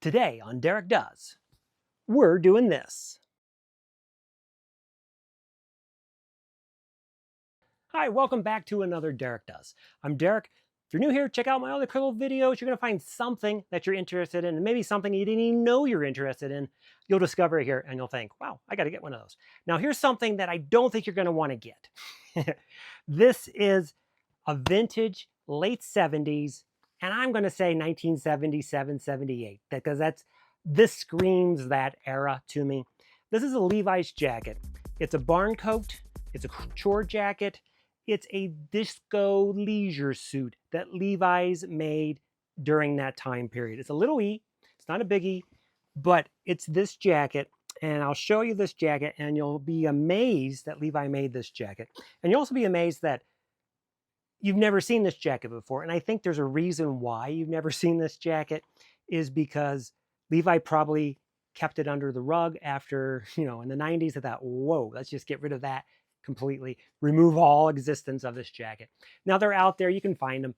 Today on Derek Does, we're doing this. Hi, welcome back to another Derek Does. I'm Derek. If you're new here, check out my other cool videos. You're going to find something that you're interested in, and maybe something you didn't even know you're interested in. You'll discover it here, and you'll think, wow, I got to get one of those. Now, here's something that I don't think you're going to want to get. This is a vintage late 70s, and I'm going to say 1977, 78, because this screams that era to me. This is a Levi's jacket. It's a barn coat. It's a chore jacket. It's a disco leisure suit that Levi's made during that time period. It's a little E. It's not a big E, but it's this jacket. And I'll show you this jacket, and you'll be amazed that Levi made this jacket. And you'll also be amazed that you've never seen this jacket before. And I think there's a reason why you've never seen this jacket is because Levi probably kept it under the rug after, in the 90s. I thought, whoa, let's just get rid of that completely, remove all existence of this jacket. Now they're out there, you can find them.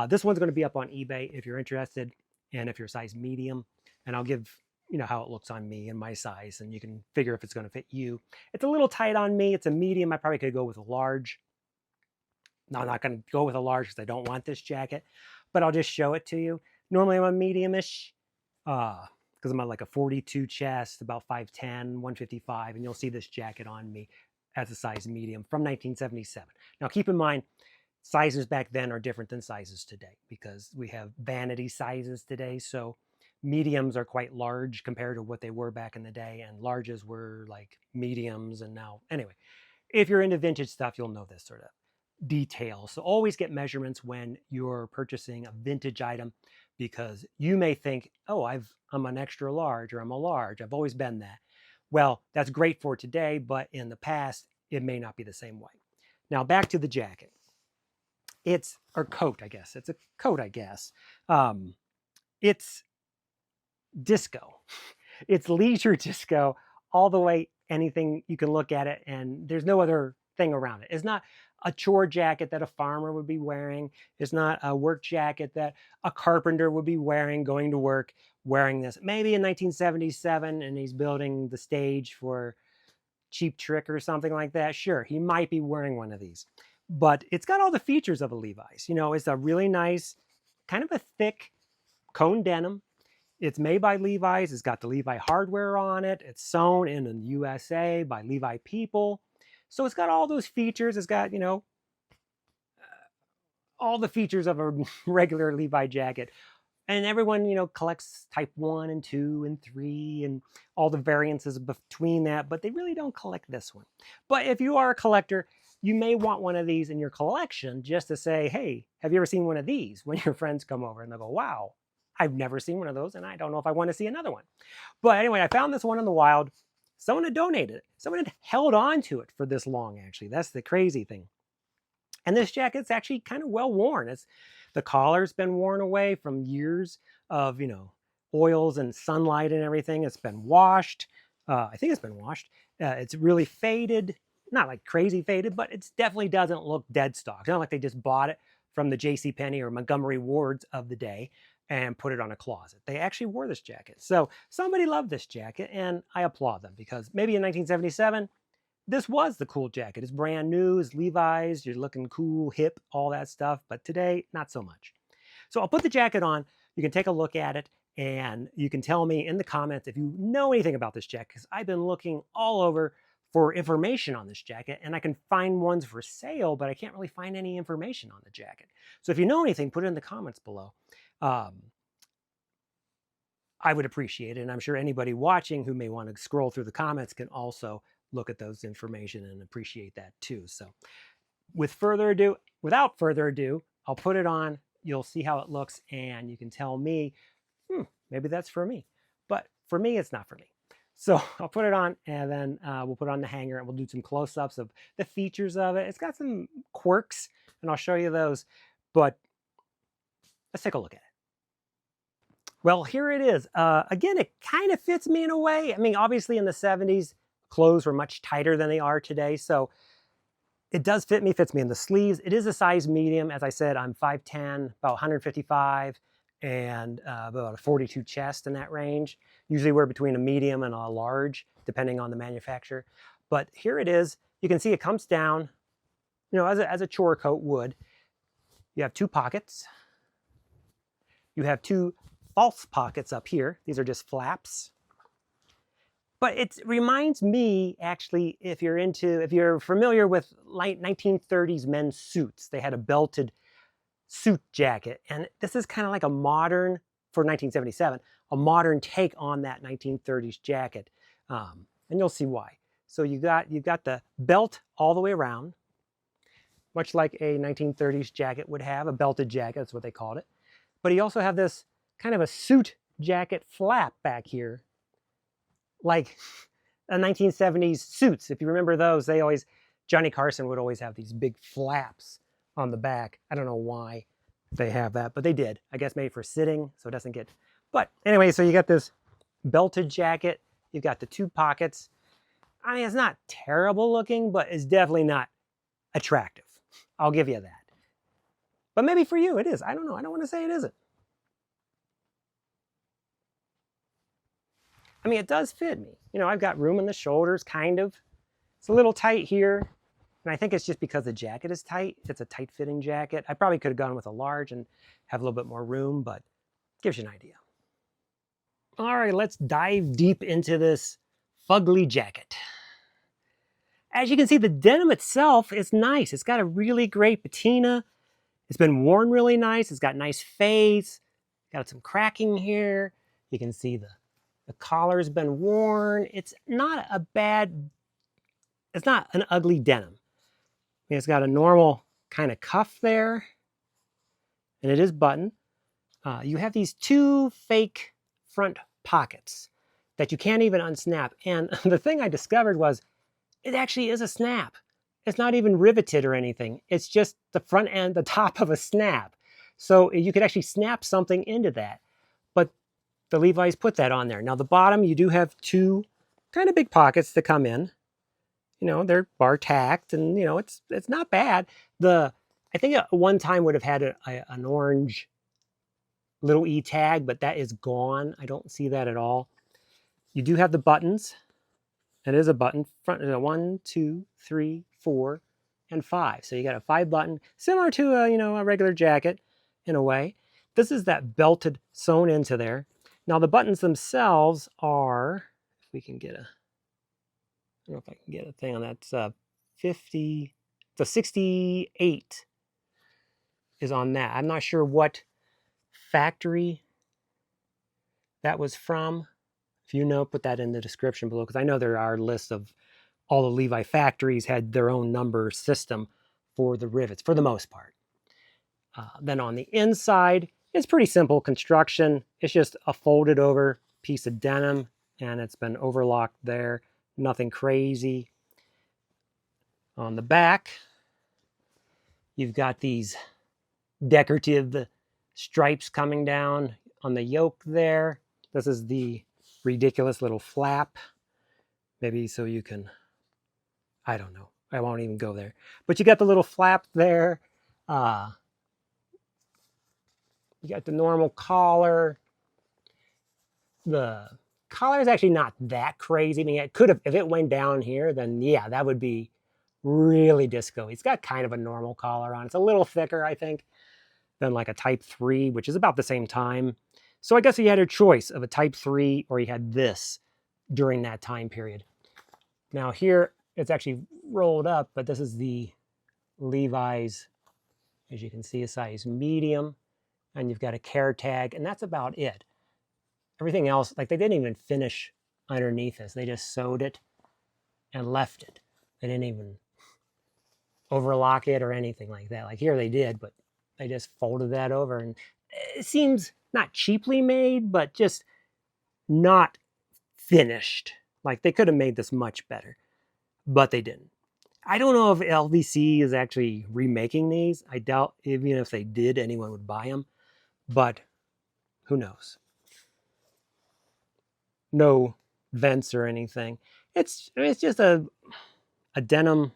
This one's going to be up on eBay if you're interested, and if you're size medium, and I'll give how it looks on me and my size, and you can figure if it's going to fit you. It's a little tight on me. It's a medium. I probably could go with a large. No, I'm not going to go with a large because I don't want this jacket, but I'll just show it to you. Normally I'm a medium-ish because I'm at like a 42 chest, about 5'10", 155, and you'll see this jacket on me as a size medium from 1977. Now keep in mind, sizes back then are different than sizes today because we have vanity sizes today. So mediums are quite large compared to what they were back in the day, and larges were like mediums. And now, anyway, if you're into vintage stuff, you'll know this sort of detail. So always get measurements when you're purchasing a vintage item, because you may think, oh, I'm an extra large, or I'm a large. I've always been that. Well, that's great for today, but in the past, it may not be the same way. Now back to the jacket. Or coat, I guess. It's a coat, I guess. It's disco. It's leisure disco all the way. Anything you can look at it, and there's no other thing around it. It's not a chore jacket that a farmer would be wearing. It's not a work jacket that a carpenter would be wearing, going to work, wearing this. Maybe in 1977, and he's building the stage for Cheap Trick or something like that. Sure, he might be wearing one of these. But it's got all the features of a Levi's. It's a really nice, kind of a thick cone denim. It's made by Levi's. It's got the Levi hardware on it. It's sewn in the USA by Levi people. So it's got all those features. It's got, all the features of a regular Levi jacket. And everyone, collects type 1 and 2 and 3 and all the variances between that, but they really don't collect this one. But if you are a collector, you may want one of these in your collection just to say, hey, have you ever seen one of these? When your friends come over and they'll go, wow, I've never seen one of those, and I don't know if I want to see another one. But anyway, I found this one in the wild. Someone had donated it. Someone had held on to it for this long, actually. That's the crazy thing. And this jacket's actually kind of well worn. The collar's been worn away from years of, oils and sunlight and everything. It's been washed. I think it's been washed. It's really faded. Not like crazy faded, but it definitely doesn't look dead stock. It's not like they just bought it from the JCPenney or Montgomery Wards of the day and put it on a closet. They actually wore this jacket. So somebody loved this jacket, and I applaud them, because maybe in 1977, this was the cool jacket. It's brand new, it's Levi's, you're looking cool, hip, all that stuff. But today, not so much. So I'll put the jacket on. You can take a look at it, and you can tell me in the comments if you know anything about this jacket, because I've been looking all over for information on this jacket, and I can find ones for sale, but I can't really find any information on the jacket. So if you know anything, put it in the comments below. I would appreciate it, and I'm sure anybody watching who may want to scroll through the comments can also look at those information and appreciate that too. So without further ado, I'll put it on. You'll see how it looks, and you can tell me, maybe that's for me. But for me, it's not for me. So I'll put it on, and then we'll put it on the hanger, and we'll do some close-ups of the features of it. It's got some quirks, and I'll show you those. But let's take a look at it. Well, here it is. Again, it kind of fits me in a way. I mean, obviously in the 70s, clothes were much tighter than they are today. So it does fit me, fits me in the sleeves. It is a size medium. As I said, I'm 5'10", about 155. and about a 42 chest in that range. Usually we're between a medium and a large, depending on the manufacturer. But here it is. You can see it comes down, you know, as a chore coat would. You have two pockets. You have two false pockets up here. These are just flaps. But it reminds me, actually, if you're familiar with like 1930s men's suits, they had a belted suit jacket. And this is kind of like a modern, for 1977, a modern take on that 1930s jacket. And you'll see why. So you've got the belt all the way around, much like a 1930s jacket would have, a belted jacket, that's what they called it. But you also have this kind of a suit jacket flap back here, like a 1970s suits. If you remember those, Johnny Carson would always have these big flaps on the back. I don't know why they have that, but they did. I guess maybe for sitting, so it doesn't get... But anyway, so you got this belted jacket. You've got the two pockets. I mean, it's not terrible looking, but it's definitely not attractive. I'll give you that. But maybe for you it is. I don't know. I don't want to say it isn't. I mean, it does fit me. You know, I've got room in the shoulders, kind of. It's a little tight here. And I think it's just because the jacket is tight. It's a tight-fitting jacket. I probably could have gone with a large and have a little bit more room, but it gives you an idea. All right, let's dive deep into this fugly jacket. As you can see, the denim itself is nice. It's got a really great patina. It's been worn really nice. It's got nice fades. Got some cracking here. You can see the collar's been worn. It's not it's not an ugly denim. I mean, it's got a normal kind of cuff there, and it is buttoned. You have these two fake front pockets that you can't even unsnap. And the thing I discovered was it actually is a snap. It's not even riveted or anything. It's just the front end, the top of a snap. So you could actually snap something into that. But the Levi's put that on there. Now the bottom, you do have two kind of big pockets that come in. You know, they're bar tacked, and you know, it's not bad. I think at one time would have had an orange little E tag, but that is gone. I don't see that at all. You do have the buttons. It is a button. Front, 1, 2, 3, 4, and 5. So you got a 5 button, similar to a regular jacket in a way. This is that belted sewn into there. Now the buttons themselves are, if we can get I don't know if I can get a thing on that. It's 50, the 68 is on that. I'm not sure what factory that was from. If you know, put that in the description below, because I know there are lists of all the Levi factories had their own number system for the rivets, for the most part. Then on the inside, it's pretty simple construction. It's just a folded over piece of denim, and it's been overlocked there. Nothing crazy. On the back, you've got these decorative stripes coming down on the yoke there. This is the ridiculous little flap. Maybe so you can, I don't know. I won't even go there. But you got the little flap there. You got the normal collar. The collar is actually not that crazy. I mean, it could have, if it went down here, then yeah, that would be really disco. It's got kind of a normal collar on. It's a little thicker, I think, than like a Type 3, which is about the same time. So I guess you had a choice of a Type 3 or you had this during that time period. Now here, it's actually rolled up, but this is the Levi's, as you can see, a size medium, and you've got a care tag, and that's about it. Everything else, like they didn't even finish underneath this. They just sewed it and left it. They didn't even overlock it or anything like that. Like here they did, but they just folded that over, and it seems not cheaply made, but just not finished. Like they could have made this much better, but they didn't. I don't know if LVC is actually remaking these. I doubt even if they did, anyone would buy them, but who knows? No vents or anything. It's just a denim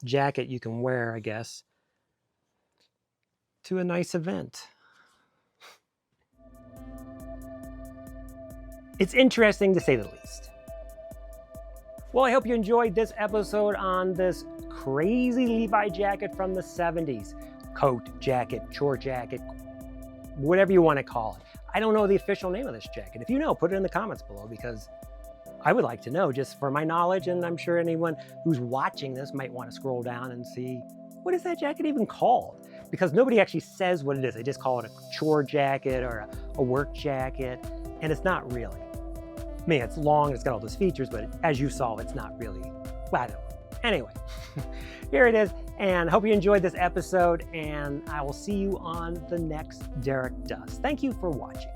jacket you can wear, I guess, to a nice event. It's interesting to say the least. Well, I hope you enjoyed this episode on this crazy Levi jacket from the 70s. Coat, jacket, chore jacket, whatever you want to call it. I don't know the official name of this jacket. If you know, put it in the comments below, because I would like to know, just for my knowledge, and I'm sure anyone who's watching this might want to scroll down and see, what is that jacket even called? Because nobody actually says what it is. They just call it a chore jacket or a work jacket, and it's not really. I mean, it's long, it's got all those features, but as you saw, it's not really, well, I don't know. Anyway, here it is, and hope you enjoyed this episode, and I will see you on the next Derek Does. Thank you for watching.